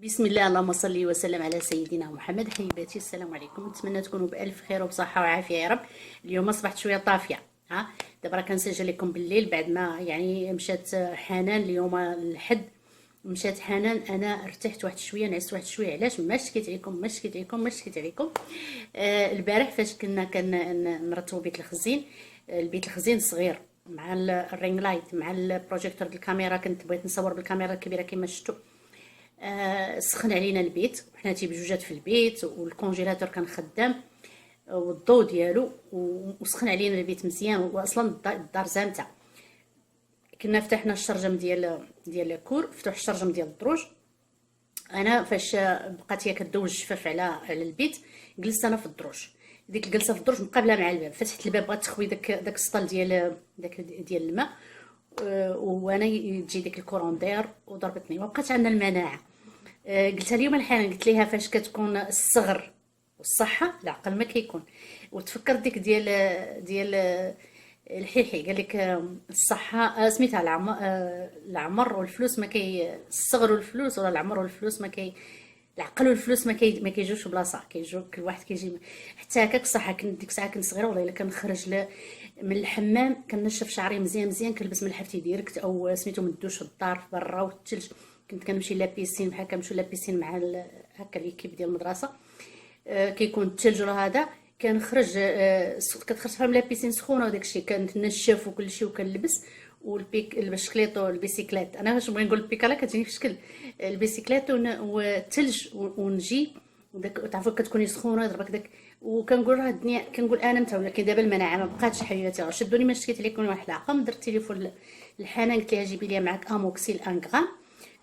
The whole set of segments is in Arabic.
بسم الله، اللهم صل وسلم على سيدنا محمد. حبيباتي السلام عليكم، نتمنى تكونوا بالف خير وبصحه وعافيه يا رب. اليوم اصبحت شويه طافيه، دابا راه كنسجل لكم بالليل بعد ما مشات حنان اليوم الحد. مشات حنان، انا ارتحت واحد شويه، نعست واحد شويه. علاش؟ ما شكيت عليكم ما شكيت عليكم ما شكيت عليكم. البارح فاش كنا كنرتبوا بيت الخزين، البيت الخزين صغير مع الرينغ لايت مع البروجيكتور ديال الكاميرا. كنت بغيت نصور بالكاميرا الكبيره كما شفتوا. سخن علينا البيت، حنا بجوجات في البيت والكونجيلاتور كان خدام والضو ديالو، وسخن علينا البيت مزيان. واصلا الدار زامته. كنا فتحنا الشرجم ديال الكور، فتح الشرجم ديال الدروج. انا فاش بقات هي كدوز الجفاف على البيت، جلست انا في الدروج. ديك الجلسه في الدروج مقابله مع الباب، فتحت الباب بغات تخوي داك السطل ديال الماء، وانا تجي ديك الكوروندير وضربتني وبقات عندنا المناعه. قلتها اليوم الحين، قلت ليها فاش كتكون الصغر والصحه العقل ما كيكون. وتفكرت ديك ديال الحيحي قال لك الصحه سميتها العمر والفلوس ما الصغر والفلوس، ولا العمر والفلوس ما العقل والفلوس ما كيجوش بلاصه، كيجو كل واحد كيجي. حتى هكاك الصحه. كنت ديك الساعه كنت صغيره والله الا كنخرج من الحمام كنشف شعري مزيان مزيان، كنلبس من الحفتي ديريكت او سميتو من الدوش في الدار في برا والثلج. كنت كنمشي لابيسين بحال كنمشيو لابيسين مع هكا ليكيب ديال المدرسه. كيكون الثلج ولا هذا كنخرج. كتخرج فيها من لابيسين سخونه وداك الشيء كنتنشف وكل شيء وكنلبس. البشكليط والبيسيكليت، انا واش بغي نقول البيكالا كتجيني في شكل البيسيكليت والثلج ونجي تعرفوا كتكوني سخونه يضربك داك. وكنقول راه الدنيا، كنقول انا متعوده. ولكن دابا المناعه ما بقاتش حبيباتي. شدوني ما شكيت عليكم واحد العقم. درت تليفون لحنان قلت لها جيبي لي معاك اموكسيل 1 غرام.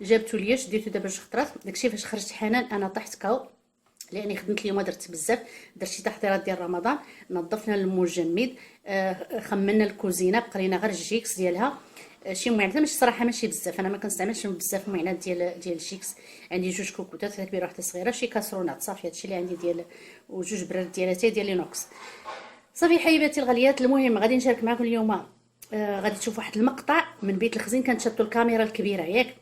جابتو ليا، شديتو دابا جوج خطرات. داكشي فاش خرجت حنان انا طحت كاو، لاني خدمت اليوم درت بزاف. درت شي تحضيرات ديال رمضان، نظفنا المجمد، خمنا الكوزينه، بقى لينا غير الجيكس ديالها. شي معينات ماشي صراحه ماشي بزاف، انا ما كنستعملش بزاف المعينات ديال الجيكس. عندي جوج كوكوطات، واحده كبيره واحده صغيره، شي كاسرونات صافي. هادشي اللي عندي ديال، وجوج براد ديال لينوكس. صافي حبيباتي الغاليات. المهم غادي نشارك معكم اليوم. غادي تشوفوا واحد المقطع من بيت الخزين. كنشدوا الكاميرا الكبيره ياك.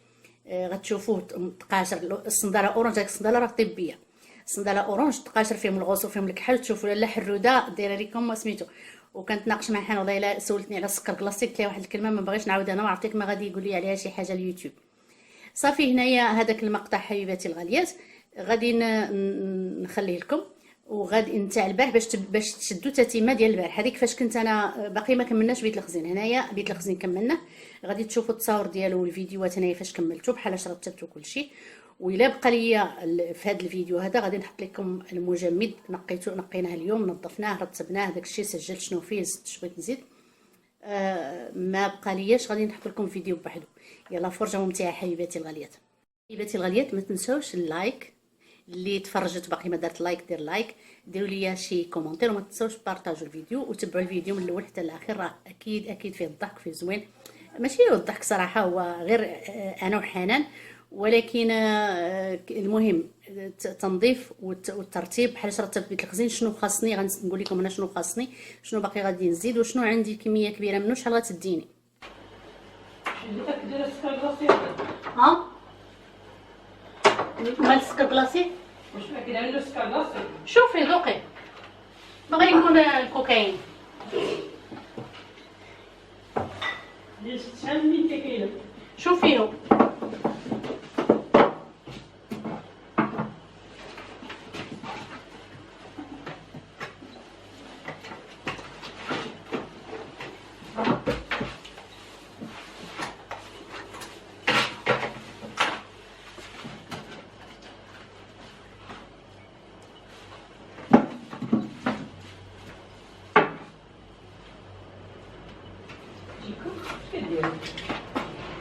غتشوفوه تقاشر الصنداله اورانج. هاك الصنداله راه طبيه، الصنداله اورانج تقاشر فيهم الغوص وفيهم الكحل. تشوفوا لاله حروده دايره لكم سميتو. وكنتناقش مع حنان والله الا سولتني على السكر كلاصيك، قلت لها واحد الكلمه ما بغيتش نعاود انا، وعرفتك ما غادي يقول لي عليها شي حاجه اليوتيوب. صافي هنايا هذاك المقطع حبيباتي الغاليات غادي نخليه لكم. وغادي نتاع البارح باش تشدوا تتيمه ديال البارح. هذيك فاش كنت انا باقي ما كملناش بيت الخزين. هنايا بيت الخزين كملناه، غادي تشوفوا التصاور ديالو والفيديوهات هنايا فاش كملتو بحال رتبتو كلشي. وإلا بقى ليا في هذا الفيديو هذا غادي نحط لكم المجمد. نقيناه اليوم، نظفناه رتبناه داكشي، سجلت شنو فيه، زدت شويه نزيد. ما بقى لياش غادي نحط لكم فيديو بوحدو. يلا فرجه ممتعه حبيباتي الغاليات. حبيباتي الغاليات ما تنساوش اللايك. اللي تفرجت باقي ما دارت لايك دير لايك، ديروا لي شي كومونتير، وما تنساوش بارطاجوا الفيديو وتبعوا الفيديو من الاول حتى الاخر. راه اكيد فيه الضحك فيه زوين. ماشي هو الضحك صراحه، هو غير انا وحنان. ولكن المهم التنظيف والترتيب. بحال رتبت بيت الخزين، شنو خاصني غنقول لكم انا شنو خاصني، شنو باقي غادي نزيد، وشنو عندي كميه كبيره منه شحال غتديني. ها مال السكر كلاصي. واش ما كاين السكر كلاصي؟ شوفي ذوقي، بغي يكون الكوكايين. ديال 600 كيلو. شوفيه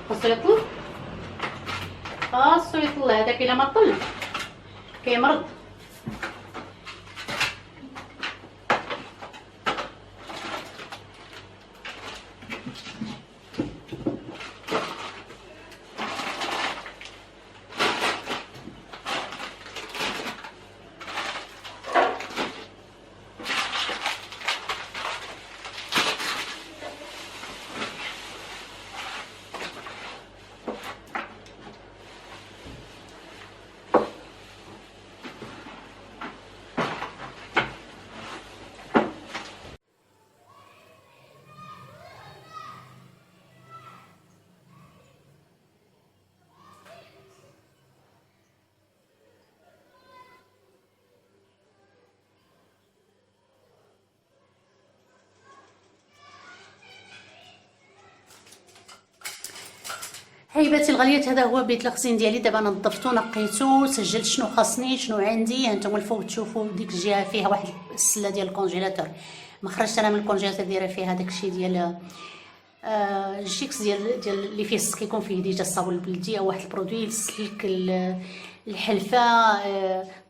خاصو يطل. خاصو يطل هذاك، الا ما طل كيمرض. حبيباتي الغاليات، هذا هو بيت الخزين ديالي. دابا انا نظفتو نقيتو، سجلت شنو خاصني شنو عندي. هانتوما الفوق تشوفوا ديك الجهه فيها واحد السله ديال الكونجيلاتور، ما خرجت انا من الكونجيلاتور، دايره فيها داكشي ديال الشيكس ديال اللي فيه كيكون فيه ديجا الصابون البلدي او واحد البرودوي للسلك الحلفه،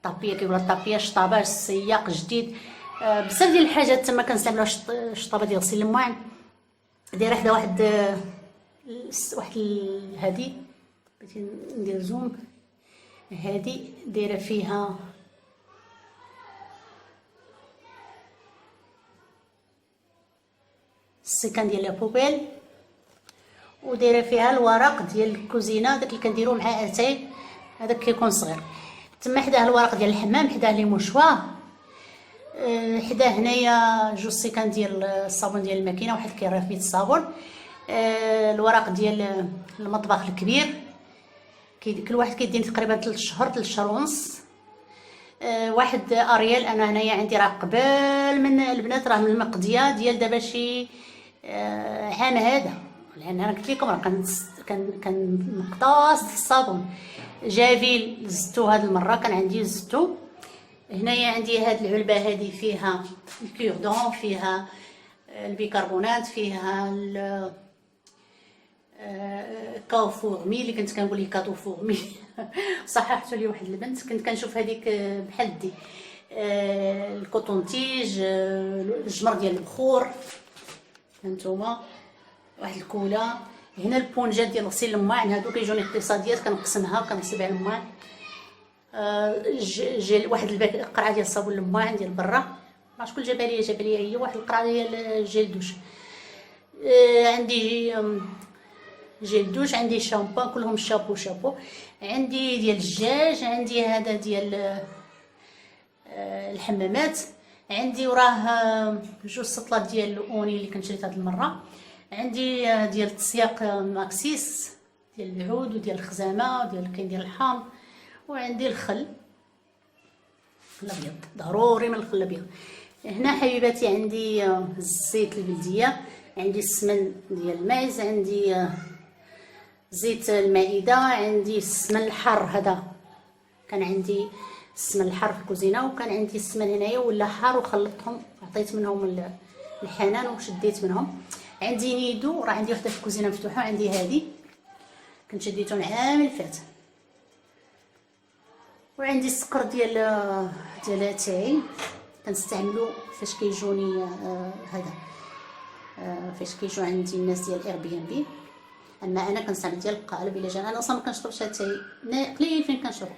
طابيه كيقولوا الطابيه، شطابه، السياق جديد، بزاف ديال الحاجات تما كنستعملوها. شطابه ديال غسيل المواعن، دايره حدا واحد هادي، بغيتي ندير زوم، هادي دايره فيها السكان ديال لابوبيل، ودايره فيها الورق ديال الكوزينه، داك اللي كنديرو مع اتاي، هذاك كيكون صغير. تما حداه الورق ديال الحمام، حداه لي مشوار، حداه هنايا جوج سيكان ديال الصابون ديال الماكينه، واحد كيرافيت الصابون، الورق ديال المطبخ الكبير، كل واحد كيديني تقريبا 3 شهور 3 شهور ونص. واحد اريال، انا هنايا عندي راه قبل من البنات، راه من المقضيه ديال دابا شي عام هذا، لان انا قلت لكم راه كنقطاص الصابون. جافيل زدتو هاد المره، كان عندي زدتو. هنايا عندي هاد العلبه هذه فيها الكيردون، فيها البيكربونات، فيها كاو فورمي اللي كنت كنقول ليه كادو فورمي صححتو لي واحد البنت، كنت كنشوف هذيك بحال دي الكوطونتيج، الجمر ديال البخور، هانتوما واحد الكوله. هنا البونجات ديال غسيل المواعن، هادو كيجوني اقتصاديات، كنقسمها وكنغسل بها المواعن. جيل واحد القرعه ديال صابون المواعن ديال برا، ما شكون جباليه هي واحد القرعه ديال جيل دوش. عندي جيل دوش، عندي شامبو، كلهم شابو. عندي ديال الدجاج، عندي هذا ديال الحمامات، عندي وراه جوج سطلات ديال الاوني اللي كنت شريت هاد المره، عندي ديال التسياق ماكسيس ديال العود، وديال الخزامه، وديال كاين ديال الحامض، وعندي الخل الابيض، ضروري من الخل الابيض. هنا حبيباتي عندي الزيت البلديه، عندي السمن ديال الماعز، عندي زيت المائده، عندي السمن الحار. هذا كان عندي السمن الحار في الكوزينه، وكان عندي السمن هنايا ولا حار، وخلطتهم عطيت منهم الحنان وشديت منهم. عندي نيدو، راه عندي وحده في الكوزينه مفتوحه، عندي هذه كنت شديتهم العام اللي فات. وعندي السكر ديال اتاي كنستعملو فاش كيجوني هذا فاش كيجوا عندي الناس ديال اير بي ام بي. اما انا كنستعمل ديال القالب. الا جانا انا اصلا ما كنشربش اتاي، قليل فين كنشرب.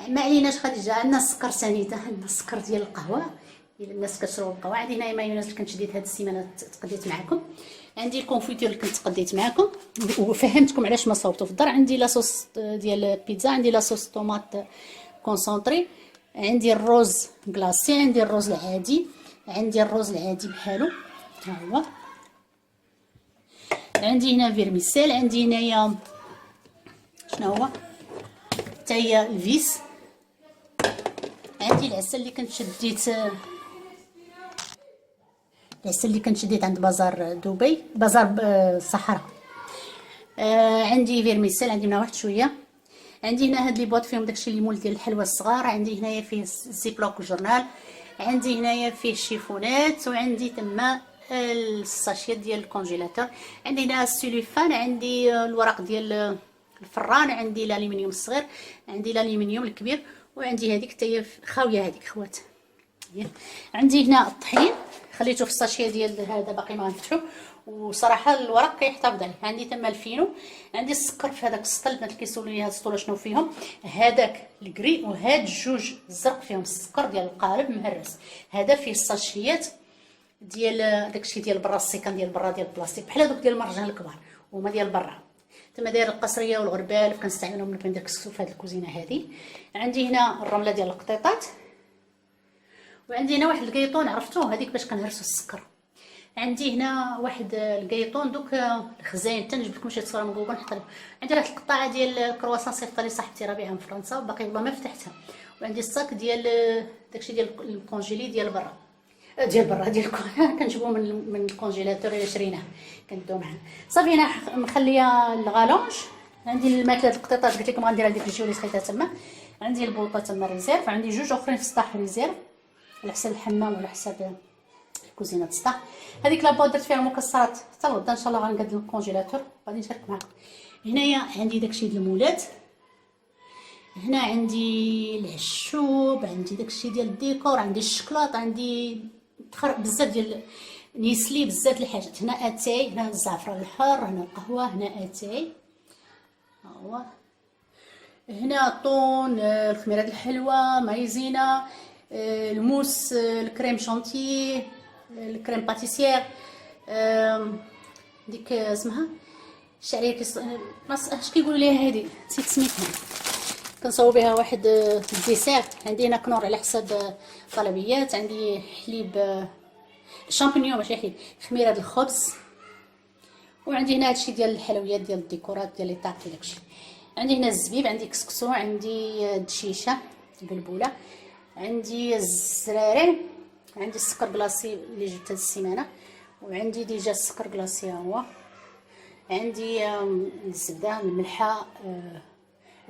ما عليناش خديجه، عندنا السكر سنيده، عندنا السكر ديال القهوه الا الناس كتشرب القهوه. عندي هنايا مايونيز اللي كنت شديت هاد السيمانه تقديت معكم. عندي الكونفيتور اللي كنت تقديت معكم وفهمتكم علاش ما صوبتو في الدار. عندي لاصوص ديال البيتزا، عندي لاصوص طوماط كونسونطري، عندي الروز كلاصي، عندي الروز العادي، عندي الروز العادي بحالو ها هو. عندي هنا فيرميسيل، عندي هنايا شنو هو حتى هي الفيس. عندي العسل اللي كنت شديت، العسل اللي كنت شديت عند بازار دبي، بازار الصحراء. عندي فيرميسيل، عندي هنا واحد شويه. عندي هنا هاد لي بواط فيهم داكشي اللي مول ديال الحلوى الصغار. عندي هنايا فيه الزيبلوك وجورنال، عندي هنايا فيه الشيفونات، وعندي تما الساشيات ديال الكونجيلاتور. عندي هنا السيلوفان، عندي الورق ديال الفران، عندي الالومنيوم الصغير، عندي الالومنيوم الكبير، وعندي هذيك حتى هي خاويه هذيك خوات. عندي هنا الطحين خليته في الساشيه ديال هذا باقي ما غنفتحو، وصراحه الورق كيحتفظ عليه. عندي تما الفينو، عندي السكر في هذاك السطل. البنات كيسولوني هاد السطول شنو فيهم، هذاك الكري وهاد الجوج الزرق فيهم السكر ديال القالب مهرس. هذا فيه الساشيات ديال داكشي ديال برا، السيكان ديال برا ديال البلاستيك بحال هذوك ديال المرجان الكبار، وهما ديال برا. تما داير القصريه والغربال كنستعملهم ملي كندير كسكسو في هذه الكوزينه هذه. عندي هنا الرمله ديال القطيطات، وعندي هنا واحد الكيطون عرفتوه هذيك باش كنهرسوا السكر. عندي هنا واحد الكيطون دوك الخزاين، حتى نجبد لكم شي صوره من جوجل نحط لكم. عندي واحد القطعه ديال الكرواسون صيفطها لي صاحبتي ربيعه من فرنسا، وباقي والله ما فتحتها. وعندي الصاك ديال داكشي ديال الكونجيلي ديال برا ديال كنجيبوه من الكونجيلاتور اللي شريناه كندو معاه. صافي هنا مخليه الغالونج عندي الماكله القطيطات قلت لكم غنديرها ديك الجو اللي سقيتها تما. عندي البوطه تما ريزيرف، عندي جوج اخرين في السطح ريزيرف على حساب الحمام وعلى حساب الكوزينه السطح. هذيك لابا درت فيها المكسرات حتى الغدا ان شاء الله غنقاد الكونجيلاتور غادي نشارك معكم. هنايا عندي داكشي ديال المولات، هنا عندي العشوب، عندي داكشي ديال الديكور، عندي الشكلاط، عندي بزاف ديال نيسلي، بزاف د الحاجات. هنا اتاي، هنا الزعفران الحار، هنا القهوه، هنا اتاي، ها هو هنا طون، الخميرات الحلوه، مايزينا، الموس، الكريم شانتي، الكريم باتيسيير، ديك اسمها الشعريه اش كيقولوا ليها هذه نسيت سميتها، كنصاوب بها واحد الديسير. عندي هنا كنور على حساب طلبيات، عندي حليب الشامبينيون ماشي حليب، خميره الخبز، وعندي هنا هادشي ديال الحلويات ديال الديكورات ديال لي طاق داكشي. عندي هنا الزبيب، عندي كسكسو، عندي الدشيشه البلبوله، عندي الزراري، عندي السكر كلاصي اللي جبت هاد السيمانه، وعندي ديجا السكر كلاصي هو، عندي الزبده، الملحه،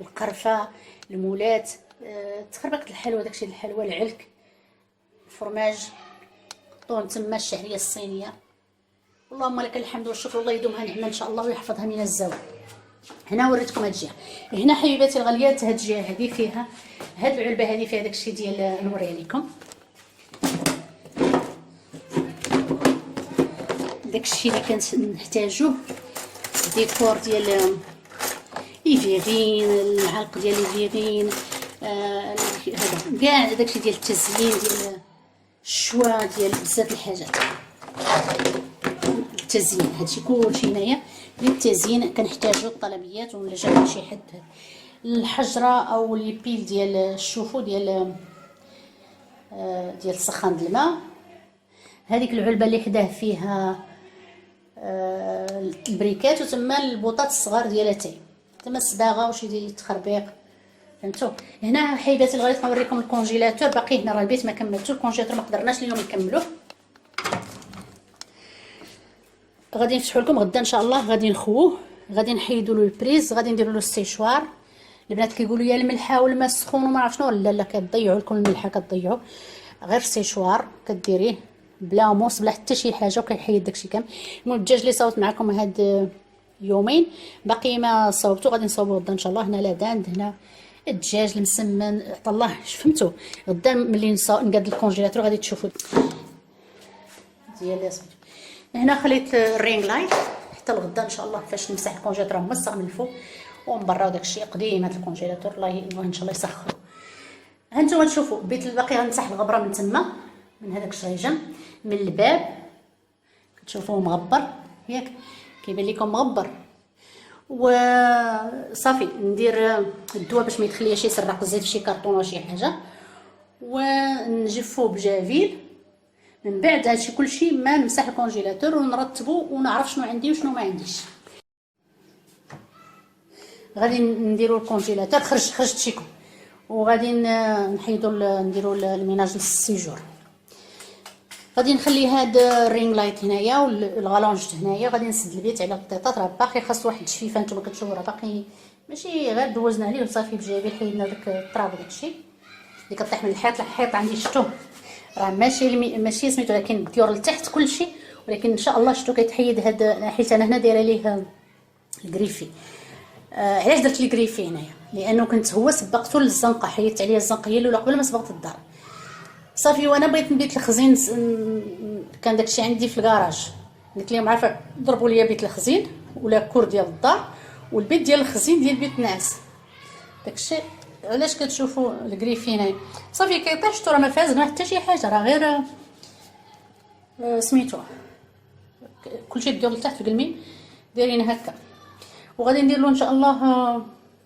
القرفه، المولات، تخربقه الحلوى، داكشي ديال الحلوى، العلك، الفرماج، طون تما الشعريه الصينيه. اللهم لك الحمد والشكر، الله يدومها نعمه ان شاء الله ويحفظها من الزوال. هنا وريتكم هاد الجهه. هنا حبيباتي الغاليات هاد الجهه هذه فيها هاد العلبه هذه فيها داكشي ديال نوريها لكم، داكشي اللي كنحتاجوه، ديكور ديال ايفيغين، العلق ديال ايفيغين، هذا كاع داكشي ديال التزيين ديال الشوا ديال بزاف الحاجات. التزيين هادشي كلشي هنايا للتزيين كنحتاجو الطلبيات، ولا جا شي حد الحجره او لي بيل ديال الشوفو ديال سخان الماء. هذيك العلبه اللي حداه فيها البريكات، وتما البوطات الصغار ديال اتاي، تما الصباغه وشي ديال التخربيق، فهمتوا. هنا حبيباتي الغاليات غنوريكم الكونجيلاتور، باقي هنا راه البيت ما كملتوش الكونجيلاتور، ما قدرناش اليوم نكملوه، غادي نفتحو لكم غدا ان شاء الله، غادي نخووه، غادي نحيدوا له البريز، غادي نديروا له السيشوار. البنات كيقولوا يا الملحه والماء السخون وما عرف شنو، لا كتضيعوا لكم الملحه، كتضيعوا غير السيشوار كديريه بلا موس بلا حتى شي حاجه، وكيحيد داكشي كامل. المهم الدجاج اللي صاوبت معكم هاد يومين باقي ما صاوبتو، غادي نصاوبو غدا ان شاء الله. هنا لاذان، هنا الدجاج المسمن، عطا الله فهمتوا. غدا ملي نقاد الكونجيلاتور غادي تشوفوا ديال هنا خليت الرينغ لايت حتى الغدا ان شاء الله، فاش نمسح الكونجيلاتور موسخ من الفوق ومن برا، وداكشي قديم هذا الكونجيلاتور الله ان شاء الله يسخرو. هانتوما تشوفوا البيت الباقي غنمسح الغبره من تما، من هذاك الشريجم، من الباب كتشوفوه مغبر ياك، كيبان لكم مغبر. وصافي ندير الدواء باش ما يدخليش يسرق الزيت في شي كرطون ولا شي حاجه، ونجفوه بجافيل. من بعد هادشي كلشي ما نمسح الكونجيلاتور ونرتبو ونعرف شنو عندي وشنو ما عنديش. غادي نديرو الكونجيلاتور، خرجت شيكم، وغادي نديرو الميناج للسيجور. غادي نخلي هاد الرينغ لايت هنايا والغالونج هنايا، غادي نسد البيت على القطيطات، راه باقي خاص واحد الشفيفه، نتوما كتشوفوا راه باقي ماشي غير دوزنا عليه وصافي بجافيل، حيدنا داك التراب وداكشي اللي كطيح من الحيط. الحيط عندي شفتوه راه ماشي سميتو، لكن الديور لتحت كلشي، ولكن ان شاء الله شفتو كيتحيد هاد، حيت انا هنا دايره ليه الكريفي. علاش درت لي كريفي هنايا؟ لانه كنت هو سبقته للزنقه، حيدت عليه الزنقه هي الاولى قبل ما سبقت الدار صافي. وانا بغيت نبيت الخزين، كان داكشي عندي في الكراج، قلت لهم عارفه ضربوا لي بيت الخزين ولا كور ديال الدار والبيت ديال الخزين ديال بيت الناس. داكشي علاش كتشوفوا الكريفي هنايا صافي كيطيح، شتو راه ما فاز حتى شي حاجه، راه غير سميتو كلشي ديال لتحت في القلمين دايرين هكا. وغادي ندير له ان شاء الله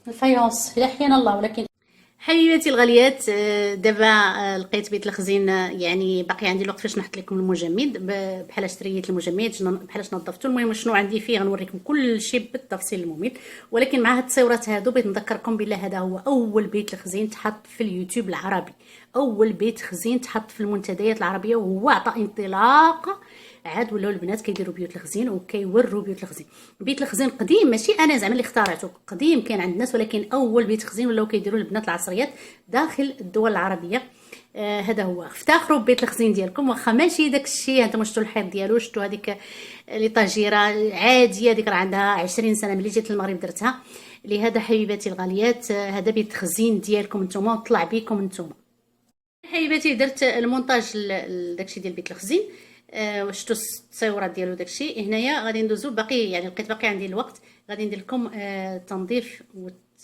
الفايونس الى حيانا الله. ولكن حبيباتي الغاليات دابا لقيت بيت الخزين، يعني باقي عندي الوقت فاش نحط لكم المجمد، بحال شريت المجمد بحالاش نظفته. المهم شنو عندي فيه غنوريكم كل شيء بالتفصيل الممل. ولكن مع هاد التصويرات هادو بغيت نذكركم بالله هذا هو اول بيت الخزين تحط في اليوتيوب العربي، اول بيت خزين تحط في المنتديات العربيه، وهو عطى انطلاقه عاد ولاو البنات كيديروا بيوت الخزين وكيوروا بيوت الخزين. بيت الخزين قديم، ماشي انا زعما اللي اخترعته، قديم كان عند الناس، ولكن اول بيت خزين ولاو كيديروا البنات العصريات داخل الدول العربيه. هذا هو، افتخروا ببيت الخزين ديالكم، واخا ماشي داك الشيء انتم شفتوا الحيط ديالو، شفتوا هذيك لي طاجيره عاديه ديك راه عندها 20 سنه ملي جيت للمغرب درتها. لهذا حبيباتي الغاليات هذا بيت الخزين ديالكم نتوما وطلع بكم نتوما. حبيباتي درت المونتاج داكشي ديال بيت الخزين، شفتوا التصاورات ديالو داكشي. هنايا غادي ندوزو باقي، يعني لقيت باقي عندي الوقت، غادي ندير لكم التنظيف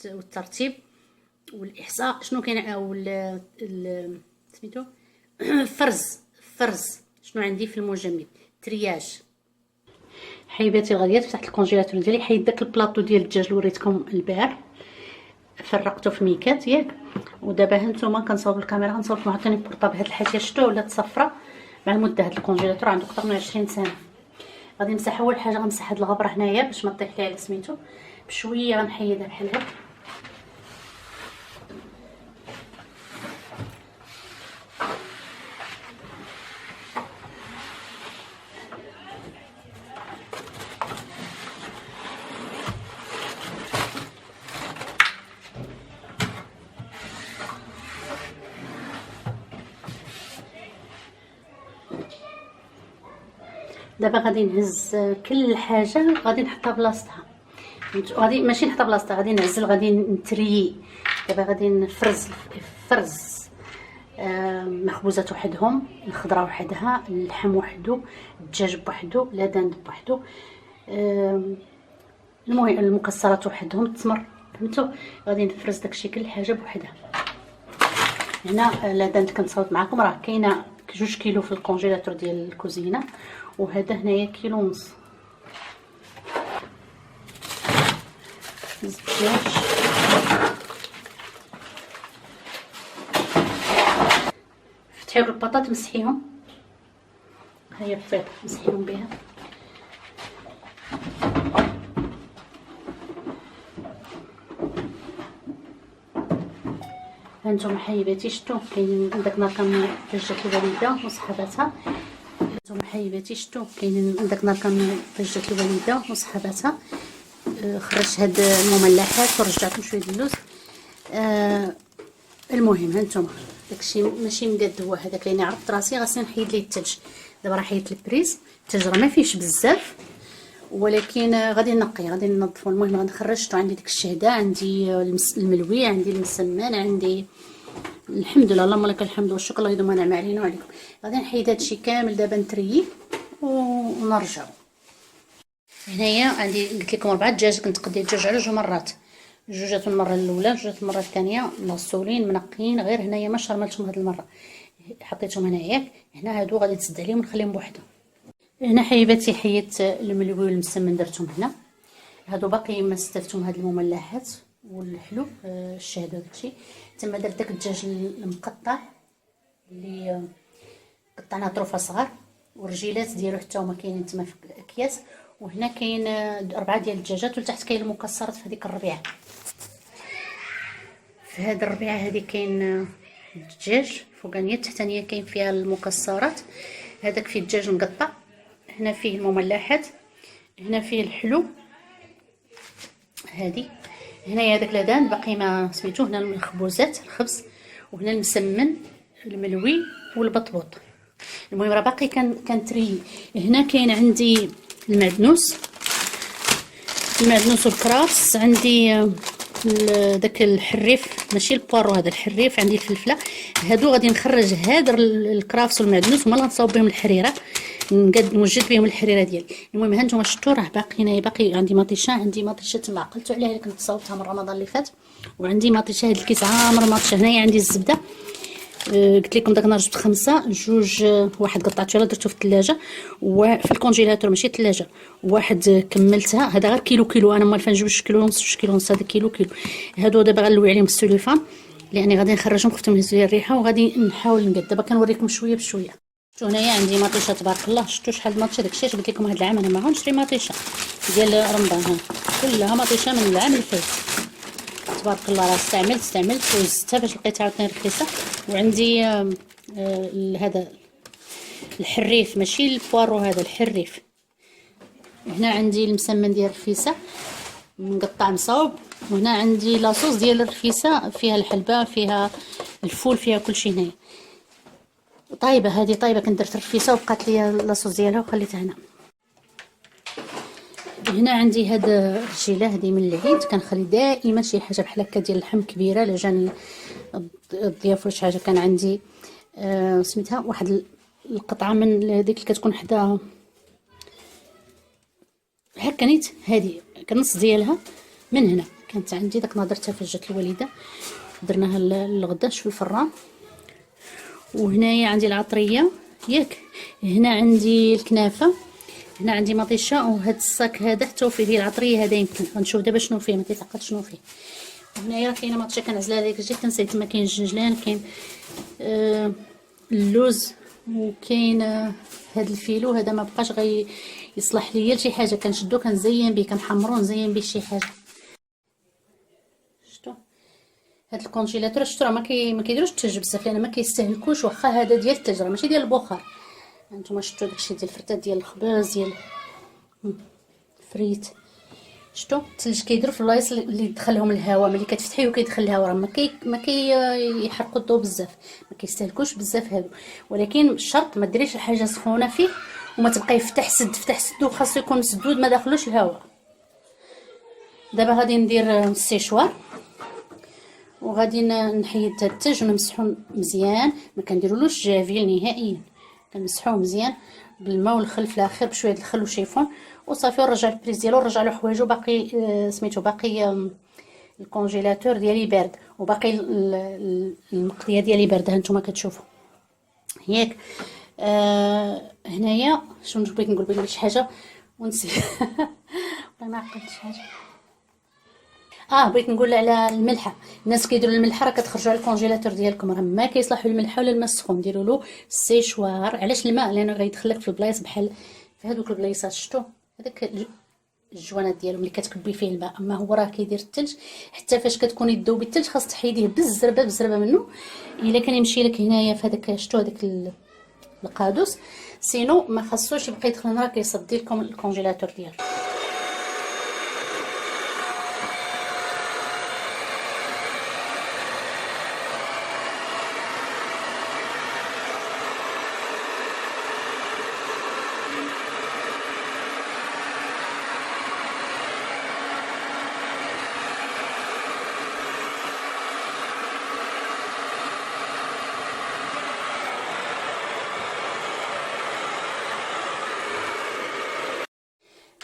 والترتيب والاحصاء شنو كاين، او سميتو فرز شنو عندي في المجمد، ترياج. حبيباتي الغاليات فتحت الكونجيلاتور ديالي، حيد داك البلاطو ديال الدجاج اللي وريتكم البارح، فرقته في ميكات ياك. ودابا هانتوما كنصاوب الكاميرا، غنصاوب لكم عاوتاني بورطابل. هاد الحاشيه شفتوها ولات صفراء مع المده. هاد الكونجيلاتور عنده اكثر من 20 سنه. غادي نمسح اول حاجه، غنمسح هاد الغبره هنايا باش ما طيح لي على سميتو، بشويه غنحيدها بحال هكا. دابا غادي نهز كل حاجه غادي نحطها بلاصتها، غادي ماشي نحطها بلاصتها، غادي نعزل، غادي نتريي. دابا غادي فرز مخبوزات وحدهم، الخضره وحدها، اللحم وحده، الدجاج بوحدو، لادان بوحدو، المهم المكسرات وحدهم، التمر، فهمتوا؟ غادي نفرز داكشي كل حاجه بوحدها. هنا لادان كنتصاوب معكم، راه كاينه 2 كيلو في الكونجيلاتور ديال الكوزينه، وهذا هنايا كيلو ونص. الدجاج فتحي البطاط مسحيهم، هيا البيض مسحيهم بها. هانتوما حبيباتي شفتوا كاينين داك نهار كان دجاجة الوالده وصحاباتها. هانتوما حبيباتي شفتوا كاينين داك نهار كان دجاجة الوالده وصحاباتها. خرجت هاد المملحات ورجعتهم شويه اللوز. المهم هانتوما داكشي ماشي مقاد، هو هذاك اللي عرفت راسي غاسي نحيد ليه الثلج. دابا راه حيدت البريز، الثلج راه ما فيهش بزاف، ولكن غادي نقي، غادي ننظفو. المهم غنخرج. شفتوا عندي ديك الشهده، عندي الملوي، عندي المسمن، عندي الحمد لله، اللهم لك الحمد والشكر، الله يدوم نعم علينا وعليكم. غادي نحيد هادشي كامل دابا نترييه ونرجعو. هنايا عندي قلت لكم 4 دجاج، كنت قديت الدجاج على 2 مرات، جوجات المره الاولى، جوجات المره الثانيه مغسولين منقيين، غير هنايا ما شرملتهم هاد المره، حطيتهم هنا ياك. هنا هادو غادي تسد عليهم ونخليهم بوحدهم. هنا حبيباتي حيت الملوي والمسمن درتهم هنا. هادو باقي ما استفتهم، هاد المملحات والحلو الشهد وداكشي. تما درت داك الدجاج المقطع اللي قطعناه طروفه صغار، والرجيلات ديالو حتى هما كاينين تما في اكياس. وهنا كاين 4 ديال الدجاجات، وتحت كاين المكسرات في هذيك الربيعه. في هذه الربيعه هذه كاين الدجاج فوقانيه، التحتانيه كاين فيها المكسرات. هذاك فيه الدجاج مقطع، هنا فيه المملحات، هنا فيه الحلو هذه، هنايا هذاك لادان باقي ما سميتو، هنا المخبوزات الخبز، وهنا المسمن الملوي والبطبوط. المهم راه باقي كان تري. هنا كاين عندي المعدنوس والكرافس، عندي داك الحريف، ماشي البوارو، هذا الحريف، عندي الفلفله. هادو غادي نخرج هذا الكرافس والمعدنوس، هما اللي غنصاوب بهم الحريره، نوجد بهم الحريره ديالي. المهم ها نتوما شفتوا راه باقي عندي مطيشه، تما عقلتوا عليها، كنت صاوبتها من رمضان اللي فات. وعندي مطيشه، هاد الكيس عامر مطيشه. هنايا عندي الزبده، قلت لكم داك النهار جبت 5، 2 واحد قطعته يلاه درته في الثلاجه وفي الكونجيلاتور ماشي الثلاجه، واحد كملتها. هذا غير كيلو، انا موالفه نجيب 2 كيلو ونص، 2 كيلو ونص، هذا كيلو. هادو دابا غنلوي عليهم السليفان لاني غادي نخرجهم، خفت من هز لي الريحه، وغادي نحاول نقاد. دابا كنوريكم شويه بشويه. شفتوا هنايا عندي مطيشه تبارك الله، شفتوا شحال مطيشه. داكشي علاش قلت لكم هاد العام انا ما غنشري مطيشه ديال رمضان، كلها مطيشه من العام اللي فات تبارك الله. راه استعملت وزتها باش لقيتها عاوتاني رخيصه. وعندي هذا الحريف ماشي البوارو، هذا الحريف. هنا عندي المسمن ديال الرفيسه مقطع مصاوب، وهنا عندي لاصوص ديال الرفيسه فيها الحلبه فيها الفول فيها كلشي هنايا. طايبه هذه طايبه، كنت درت الرفيسه وبقات لي لاصوص ديالها وخليتها هنا. هنا عندي هاد الرجيله هذه من العيد، كنخلي دائما شي حاجه بحال هكا ديال اللحم كبيره لا جاني الضياف ولا شي حاجه. كان عندي سميتها واحد القطعه من ديك اللي كتكون حدا هكا نيت، هذه كنص ديالها من هنا كانت عندي، داك نهضرتها فاش جات الوالده درناها للغداش في الفران. وهنايا عندي العطريه ياك، هنا عندي الكنافه، هنا عندي مطيشه، وهاد الصاك هذا حتى فيه ديال العطريه هذا يمكن غنشوف دابا شنو فيه، ما كيتعقلش شنو فيه. هنايا كاينه مطيشه كنعزلها ديك الجهه، كنسيت ما كاين الجنجلان، كاين اللوز، وكاين هاد الفيلو هذا ما بقاش يصلح ليا لشي حاجه، كنشدو كنزين به كنحمرو نزين به شي حاجه. شفتوا هاد الكونجيلاتور شفتوا راه ما كيديروش الثلج بزاف لان ما كيستهلكوش، واخا هذا ديال الثلج راه ماشي ديال البخار. هانتوما شفتوا داكشي ديال الفرتات ديال الخبز ديال فريت. شفتوا الثلج كيديروا في البلايص اللي دخلهم الهواء، ملي كتفتحيه وكيدخل الهواء راه ما يحرقوا الضو بزاف، ما كيستهلكوش بزاف هادو. ولكن الشرط ما ديريش الحاجه سخونه فيه وما تبقى يفتح سد فتح سد، وخاصو يكون مسدود ما داخلوش الهواء. دابا غادي ندير السيشوار وغادي نحيد هاد الثلج ونمسحو مزيان، ما كنديرولوش جافيل نهائيا، كنمسحوه مزيان بالماء والخل في الاخر بشويه الخل والشيفون وصافي، ونرجع البريز ديالو ونرجع له حوايجو باقي سميتو باقي الكونجيلاتور ديالي بارد وباقي المقليه ديالي بارده. هانتوما كتشوفوا ياك. هنايا شنو بغيت نقول، بغيت شي حاجه ونسيت والله ما عقلتش حاجه. بغيت نقول على الملحه، الناس كيديروا الملحه راه كتخرجوا على الكونجيلاتور ديالكم، راه ما كيصلحوا الملحه ولا الماء السخون، ديروا له السيشوار. علاش الماء؟ لانه غيدخلك في البلايص بحال في هذوك البلايصات شفتوا هذاك الجوانات ديالو ملي كتكبي فيه الماء، اما هو راه كيدير الثلج. حتى فاش كتكوني تذوبي الثلج خاص تحيديه بالزربه منه، الا كان يمشي لك هنايا في هذاك شفتوا هذاك القادوس، سينو ما خاصوش يبقى يدخل لنا، كيصدي لكم الكونجيلاتور ديالو.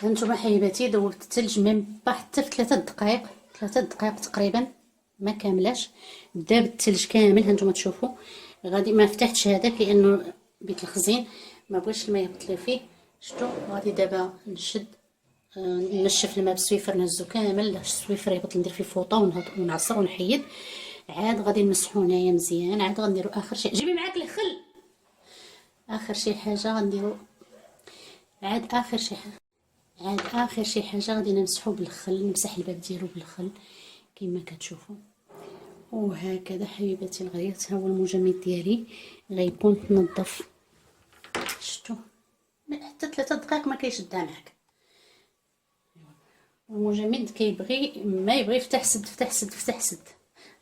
هانتوما حبيباتي ذوبت الثلج من با حتى في 3 دقائق تقريبا، ما كاملاش. داب الثلج كامل هانتوما تشوفوا. غادي ما فتحتش هذاك لانه بيت الخزين ما بغيتش الماء يهبط ليه فيه. شفتوا غادي دابا نشد نشف الماء بالسويفر، نهزو كامل السويفر يهبط، ندير فيه فوطه ونعصر ونحيد. عاد غادي نمسحو هنايا مزيان. عاد غنديرو اخر شيء، جيبي معاك الخل، اخر شي حاجه غنديرو عاد اخر شي حاجه غادي نمسحو بالخل، نمسح الباب ديالو بالخل كما كتشوفوا. وهكذا حبيباتي الغاليات ها هو المجمد ديالي غيكون تنظف. شفتوا حتى 3 دقائق ما كيشدها معاك. المجمد كيبغي ما يبغي يفتح سد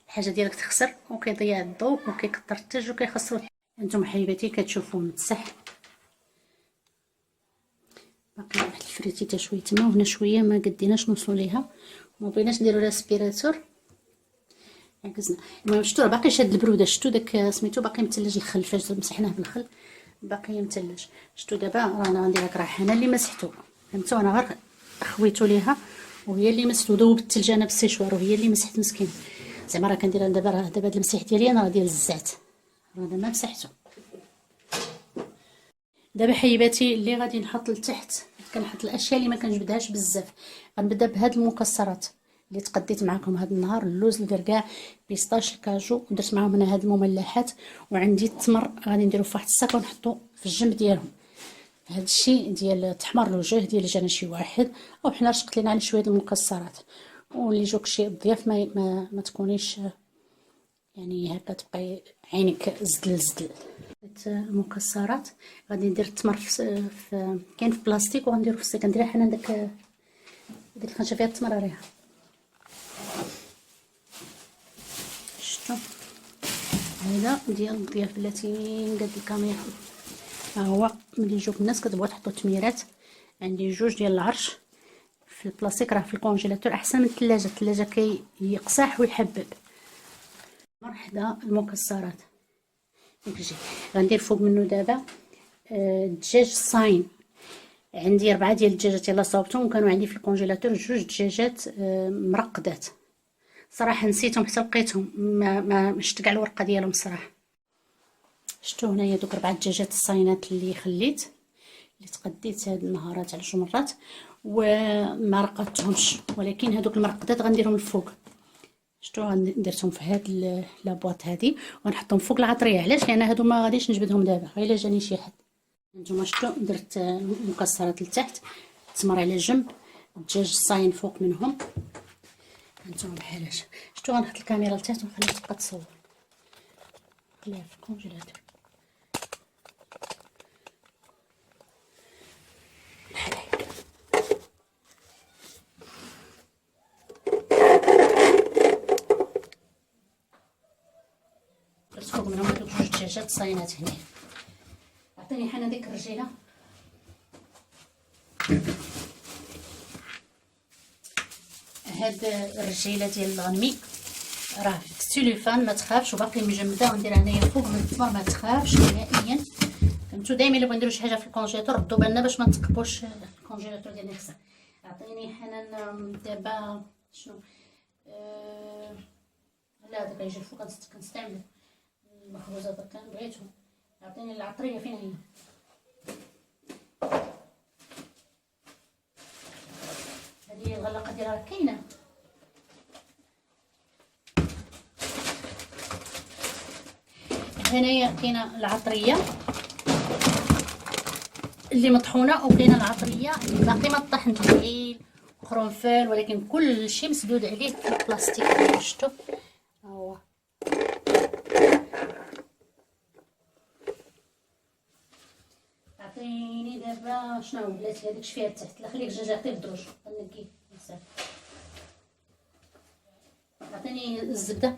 الحاجه ديالك تخسر، وكيضيع الضوء وكيكثر الثلج وكيخسروا. انتم حبيباتي كتشوفوا مسح، باقي واحد الفريتيته شويه تما، وهنا شويه ما قديناش نوصلوا ليها، ما بغيناش نديروا لها سبيراتور عكزنا. المهم شفتوا راه باقي شاد البروده، شفتوا داك سميتو باقي متلج الخل، فاش مسحناه بالخل باقي متلج. شفتوا دابا رانا غندير لك راه انا اللي مسحتو، فهمتوا، انا غير خويتو ليها وهي اللي مسحتو، ذوبت الثلج انا بالسيشوار وهي اللي مسحت مسكين. زعما راه كندير دابا هاد المسيح ديالي انا راه ديال الزعت، راه انا ما مسحتو. دابا حبيباتي اللي غادي نحط لتحت، كنحط الاشياء اللي ما كنجبدهاش بزاف. غنبدا بهاد المكسرات اللي تقديت معكم هاد النهار، اللوز، الكركاع، بيسطاش، الكاجو، ودرت معاهم انا هاد المملحات، وعندي التمر غادي نديرو في واحد الصاك ونحطو في الجنب ديالهم. هاد الشيء ديال تحمر الوجه ديال جانا شي واحد، او حنا رشقت لينا على شويه المكسرات. واللي جوك شي ضياف ما تكونيش يعني هكا تبقاي عينك زدل. المكسرات غادي ندير التمر كاين في بلاستيك وغنديرو في السيك. كندير حنا ديك الخنشه فيها التمر ريها. شفتوا هذا ديال الضياف بلاتي قد الكاميرا. ها هو ملي يجوك الناس كتبغيو تحطوا تميرات. عندي جوج ديال العرش في البلاستيك، راه في الكونجيلاتور احسن من الثلاجه. الثلاجه كيقصح ويحبب. مرحبا المكسرات نجي غندير فوق منه دابا الدجاج الصاين. عندي 4 ديال الدجاجات يلا صاوبتهم، وكانوا عندي في الكونجيلاتور 2 دجاجات مرقدات. صراحه نسيتهم حتى لقيتهم ما شفت كاع الورقه ديالهم الصراحه. شفتوا هنايا دوك 4 دجاجات الصاينات اللي خليت، اللي تقديت هاد النهارات على 2 مرات وما رقدتهمش، ولكن هادوك المرقدات غنديرهم الفوق. شفتوا درتهم في هاد لابواط هادي ونحطهم فوق العطريه. علاش؟ لان هادو ما غاديش نجبدهم دابا غير الا جاني شي حد. نتوما شفتوا درت المكسرات لتحت، التمر على جنب، الدجاج الصاين فوق منهم. هانتوما بحال هكا. شفتوا غنحط الكاميرا لتحت ونخليها تبقى تصور. خليها في الكونجيلاتور بحال هكا. درت فوق منهم هادوك 2 دجاجات صاينات. هنا عطيني حنا ديك الرجيله. هاد الرجيله ديال الغنمي راه في السيلوفان ما تخافش وباقي مجمده، ونديرها هنايا فوق من التمر ما تخافش نهائيا. فهمتوا؟ دائما الا بغينا نديرو شي حاجه في الكونجيلاتور ردوا بالنا باش ما نتقبوش الكونجيلاتور ديالنا خصها. عطيني حنان دابا شنو لا دابا يجي الفوق كنستعمل المخبوزات كان بغيتهم. عطيني العطريه فين هي؟ هذه الغلاقه ديالها كاينه. هنايا كاينه العطريه اللي مطحونه، وكاينه العطريه اللي باقي ما طحنت، الهيل وقرنفل، ولكن كل شيء مسدود عليه في البلاستيك. شفتوا ها هو. عطيني دابا شنو بلاتي هذيك شفيها تحت. لا خليك الدجاج عطيه الدروج غنقيه بزاف. عطيني الزبده.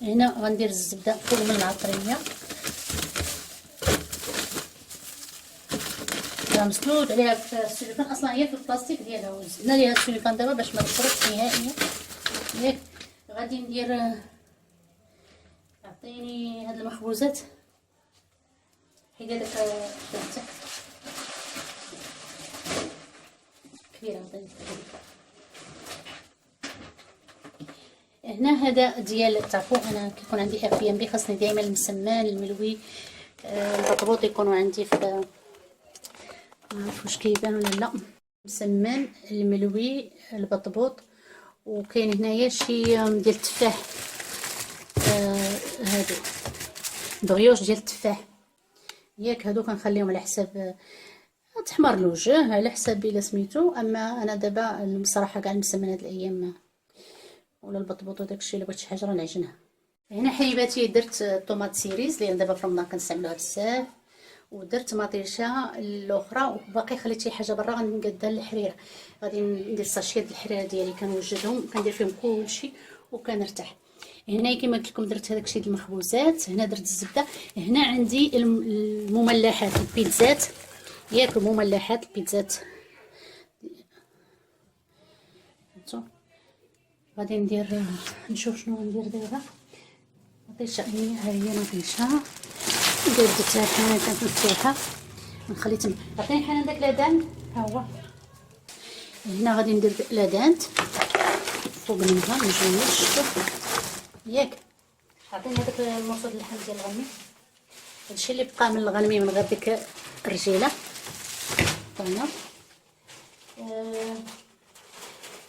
هنا غندير الزبده فوق من العطريه. راه مسدود عليها في السيليكون، اصلا هي في البلاستيك ديالها، وزدنا ليها السيليكون دابا باش ما تفرطش نهائيا. ياك غادي ندير عطيني هاد المخبوزات. حيدي داك تاعك كبيره. عطيني هنا هذا ديال تعرفوا انا كيكون عندي اف ام بي خاصني دائما المسمان الملوي البطبوط يكونوا عندي في ما عرفت واش كيبان ولا لا. مسمان الملوي البطبوط، وكاين هنايا شي ديال التفاح. هادو بغيوش ديال التفاح ياك. هادو كنخليهم على حساب تحمر الوجه على حساب الا سميتو. اما انا دابا بصراحه كاع المسمن هاد الايام ولا البطبوط وداكشي الا بغيت شي حاجه راه نعجنها. هنا حبيباتي درت طوماط سيريز لان دابا في رمضان كنستعملوها بزاف، ودرت مطيشه الاخرى، وباقي خليت شي حاجه برا غنقادها للحريره. غادي ندير ساشيات الحريره ديالي كنوجدهم كندير فيهم كلشي وكنرتاح. هنا كما قلت لكم درت هذاك الشيء ديال المخبوزات. هنا درت الزبده. هنا عندي المملحات البيتزات ياك، المملحات البيتزات. غادي ندير نشوف شنو غندير دابا. مطيشه ها هي مطيشه ندير درتها حنا كنفتحها ونخلي تما. عطيني حنان داك لادان ها هو. هنا غادي ندير لادانت فوق منها مجموش شوف ياك. عطيني هذاك المرصود اللحم ديال الغنمي، هادشي اللي بقى من الغنمي من غير ديك الرجيله. طينا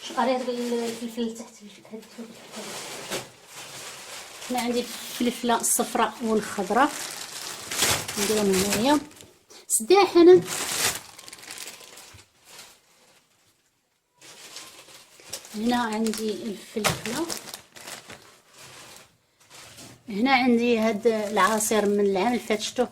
شقاري هذاك الفلفل تحت هذيك. هنا عندي الفلفله الصفراء والخضراء نديرهم هنايا. سديها حنان. هنا عندي الفلفله، هنا عندي هاد العصير من العام اللي فات، شفتوه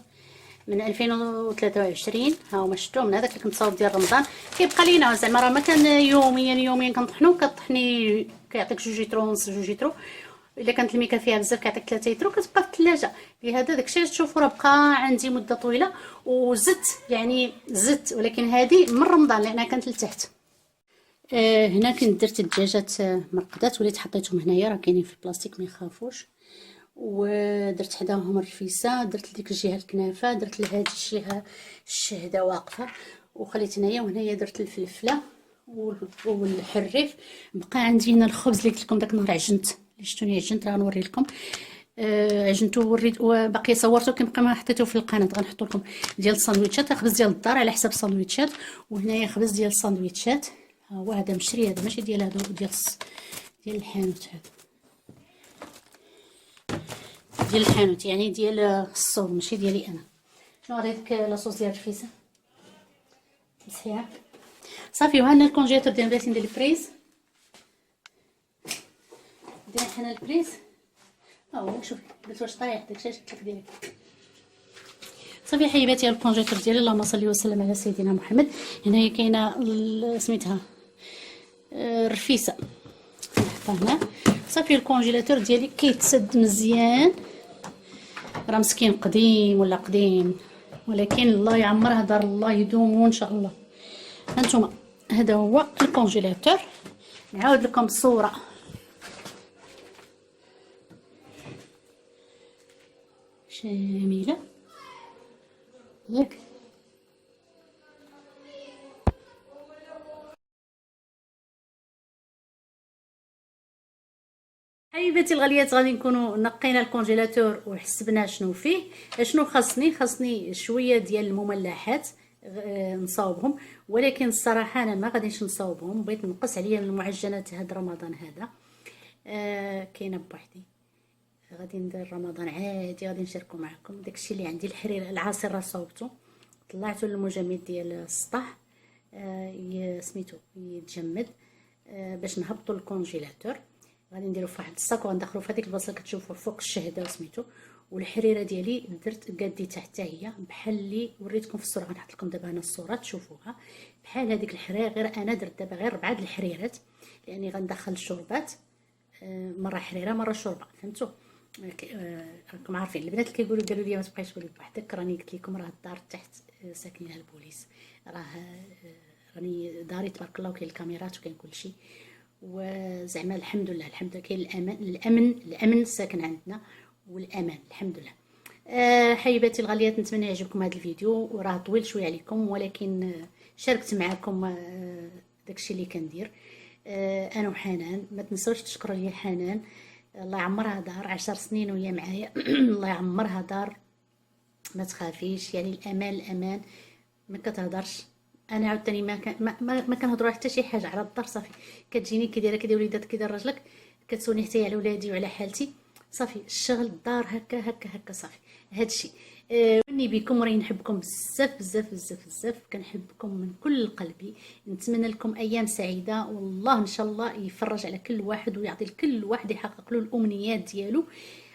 من 2023. ها هو شفتوه من هذاك اللي كنت صاوب ديال رمضان. كيبقى لينا زعما راه ما كان يوميا كنطحنو، كطحني كيعطيك 2 لتر ونص 2 لتر. الا كانت الميكه فيها بزاف كيعطيك 3 لتر، كتبقى في الثلاجه. لهذا داكشي تشوفوا راه بقى عندي مده طويله. وزدت يعني زدت، ولكن هذه من رمضان لانها كانت لتحت. هنا كنت درت الدجاجات مرقدات، وليت حطيتهم هنايا، راه كاينين في البلاستيك ما يخافوش. ودرت حداهم الرفيسه، درت لديك الجهه الكنافه، درت لهاد الجهه الشهده واقفه، وخليت هنايا. وهنايا درت الفلفله والحريف. بقى عندي هنا الخبز اللي قلت لكم داك النهار عجنت، اللي شفتوني عجنت، راه نوري لكم. عجنتو وريت، وباقي صورته كنبقى ما حطيته في القناه. غنحط لكم ديال الساندويتشات، خبز ديال الدار على حساب الساندويتشات. وهنايا خبز ديال الساندويتشات، ها هو هذا مشري، هذا ماشي ديال هادو ديال الحانوت، هذا ديال الحانوت يعني ديال السوق، ماشي ديالي انا. شنو غاديك لاصوص ديال الرفيسه مسحيها صافي. وهنا الكونجيلاتور ديال بغيت ندير البريز، دير حنا البريز. ها هو شوفي قلت واش طايح داكشي قلت لك ديري صافي حبيباتي. الكونجيلاتور ديالي اللهم صل وسلم على سيدنا محمد. هنايا كاينه سميتها الرفيسه، نحطها هنا صافي. الكونجيلاتور ديالي كيتسد مزيان، راه مسكين قديم ولا قديم، ولكن الله يعمرها دار الله يدوم ان شاء الله. هانتوما هذا هو الكونجيلاتور. نعاود لكم الصوره جميله ياك. حبيباتي الغاليات، غادي نكونوا نقينا الكونجيلاتور وحسبنا شنو فيه. شنو خاصني شويه ديال المملحات نصاوبهم، ولكن الصراحه انا ما غاديش نصاوبهم، بغيت نقص عليا من المعجنات هذا رمضان هذا. كاينه بوحدي، غادي ندير رمضان عادي، غادي نشاركو معكم داكشي اللي عندي. الحرير العصير راه صاوبته، طلعته للمجمد ديال السطح سميتو يتجمد باش نهبطوا الكونجيلاتور. غادي نديرو في واحد الصاك وغندخلو في هذيك البلاصه اللي كتشوفوا فوق الشهده وسميتو. والحريره ديالي درت قاديتها حتى هي بحال اللي وريتكم في الصوره. غنحط لكم دابا هنا الصوره تشوفوها بحال هذيك الحريره، غير انا درت دابا غير 4 الحريرات لاني غندخل الشوربات، مره حريره مره شوربه، فهمتوا؟ راكم عارفين البنات اللي كيقولوا قالوا لي ما تبقايش تقولي بوحدك، راني قلت لكم راه الدار تحت ساكنينها البوليس، راني داري تبارك الله وكاين الكاميرات وكاين كلشي. وزعما الحمد لله كاين الامن ساكن عندنا، والامان الحمد لله. حبيباتي الغاليات، نتمنى يعجبكم هذا الفيديو، وراه طويل شويه عليكم ولكن شاركت معكم داكشي اللي كندير. انا وحنان، ما تنسوش تشكروا لي حنان، الله يعمرها دار 10 سنين وهي معايا. الله يعمرها دار، ما تخافيش، يعني الامان ما كتهضرش. انا عاوتاني ما كنهضروا حتى شي حاجه على الدار، صافي كتجيني كي داير وليدات كي داير راجلك، كتسولني حتى على ولادي وعلى حالتي، صافي الشغل الدار هكا صافي هادشي. وني بكم، راني نحبكم بزاف، كنحبكم من كل قلبي. نتمنى لكم ايام سعيده، والله ان شاء الله يفرج على كل واحد ويعطي لكل واحد يحقق له الامنيات ديالو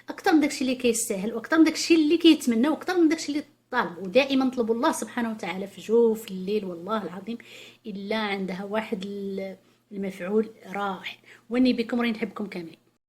اكثر من داكشي اللي كيستاهل، واكثر من داكشي اللي كيتمنى، واكثر من داكشي اللي طالب. ودائما نطلبوا الله سبحانه وتعالى في جوف الليل، والله العظيم الا عندها واحد المفعول رائع. واني بكم راني نحبكم كاملين.